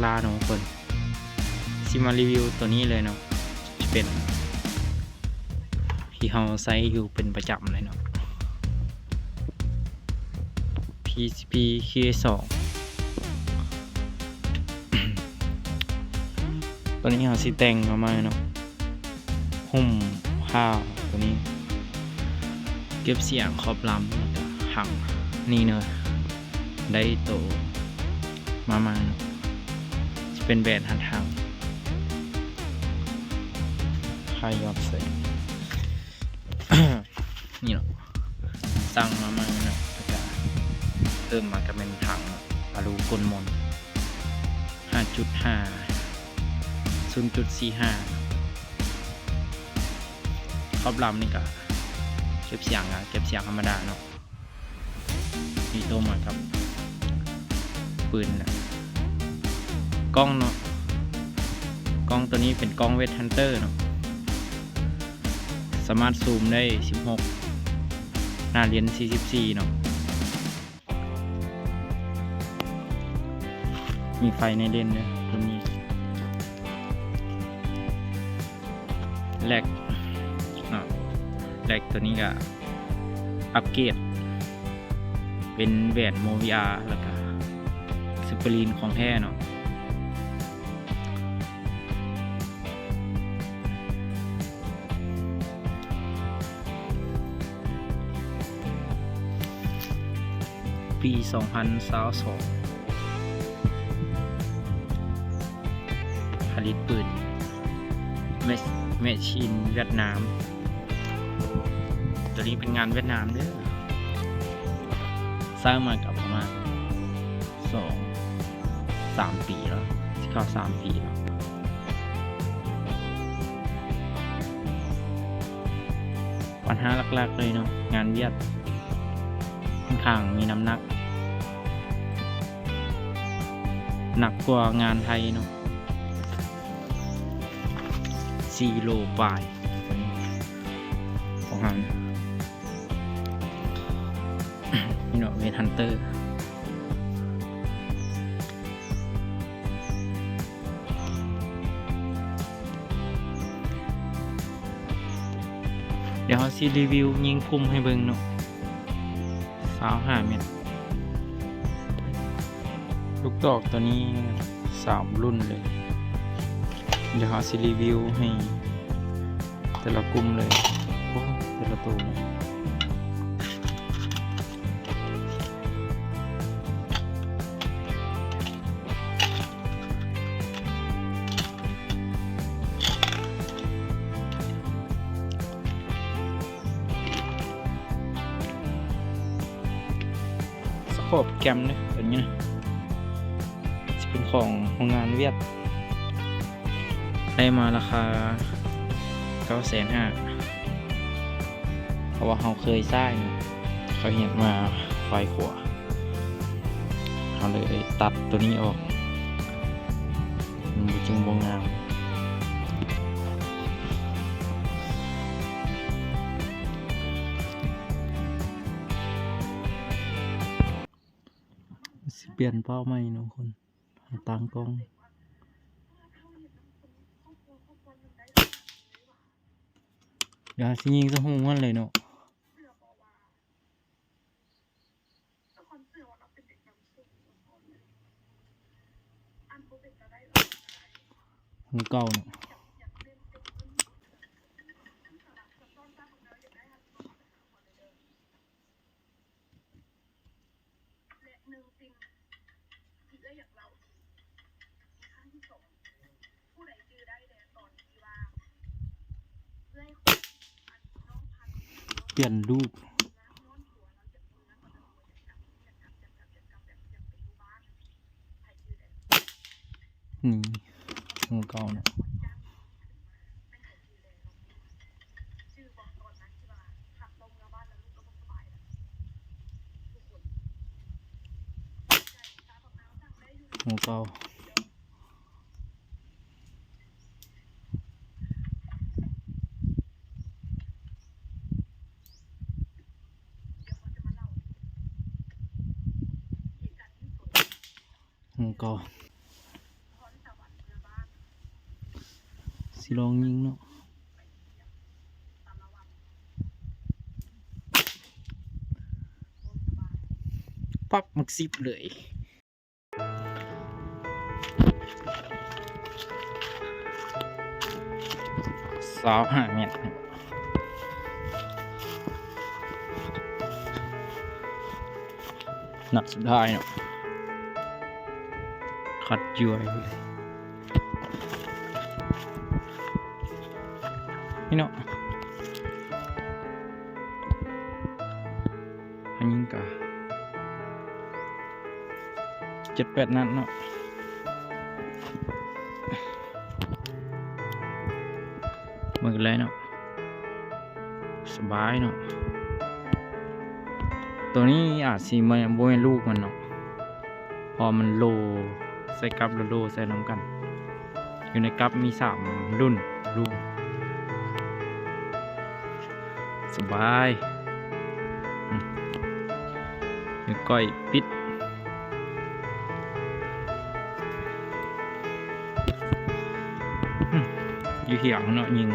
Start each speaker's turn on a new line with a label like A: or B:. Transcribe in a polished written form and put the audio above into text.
A: ลาเนาะคนซิมารีวิวตัวนี้เลยเนาะจะเป็นที่เฮาใช้อยู่เป็นประจำเลยเนาะ PCP K2 ตัวนี้เฮาสิแต่งมาเนาะหุ้มผ้าตัวนี้เก็บเสียงขอบลำแล้วก็หังนี่เนาะได้โตมาเนาะจะเป็นแบรนด์หันทางค่ายยอดใส่ นี่เนาะสั่งมาเนาะแล้วก็เพิ่มมาก็เป็นถังอะลูกลมน 5.5 0.45 ครอบลำนี่ก็เก็บเสียงอะเก็บเสียงธรรมดาเนาะมีตัวมากับปืนนะกล้องเนาะกล้องตัวนี้เป็นกล้องเวทฮันเตอร์เนาะสามารถซูมได้16หน้าเลนส์44เนาะมีไฟในเลนส์ด้วยตัวนี้แลกตัวนี้ก็อัปเกรดเป็นแหวนโมวิอาแล้วก็สปรีนของแท้เนาะปี 2022 ผลิตปืนเมชินเวียดนามตัวนี้เป็นงานเวียดนามเด้อสร้างมากับประมาณ2-3 ปีแล้วที่เข้า3 ปีแล้วปัญหาหลักๆเลยเนาะงานเวียดค่อนข้างมีน้ำหนักกว่างานไทยเนาะ4 โลปลายของเรานี่เนาะเวทฮันเตอร์เดี๋ยวเราสิรีวิวยิงพุ่มให้เบิ่งเนาะ25 เมตรลูกดอกตัวนี้3 รุ่นเลยเดี๋ยวเราสิรีวิวให้แต่ละกลุ่มเลยโอ้แต่ละตัวสโคปแกรมเนี่ยแบบนี้นะจะเป็นของโรงงานเวียดได้มาราคา 950,000 เพราะว่าเขาเคยสร้างเขาเห็นมาไฟขวาเขาเลยตัดตัวนี้ออกมันจึงบงงามเปลี่ยนเป้าใหม่เนาะคนตั้งกล้องอย่าสิยิงสะหูมันเลยเนาะหูเก่าเนาะเปลี่ยนรูปนี่หูเก่าเนาะหูเก่าหูเก่า สิลองยิงเนาะปั๊บมักซิบเลย25 เมตรนัดสุดท้ายเนาะคัดย้วยเลยนี่เนาะอันยิงกะ7-8 นัดเนาะมือเลยเนาะสบายเนาะตัวนี้อาจสิมันบ่แม่นลูกมันเนาะพอมันโลใส่กับโลใส่น้ำกันอยู่ในกับมี3 รุ่นลูกสบายนิ้วก้อยปิดอยู่เหี่ยงเนาะยิง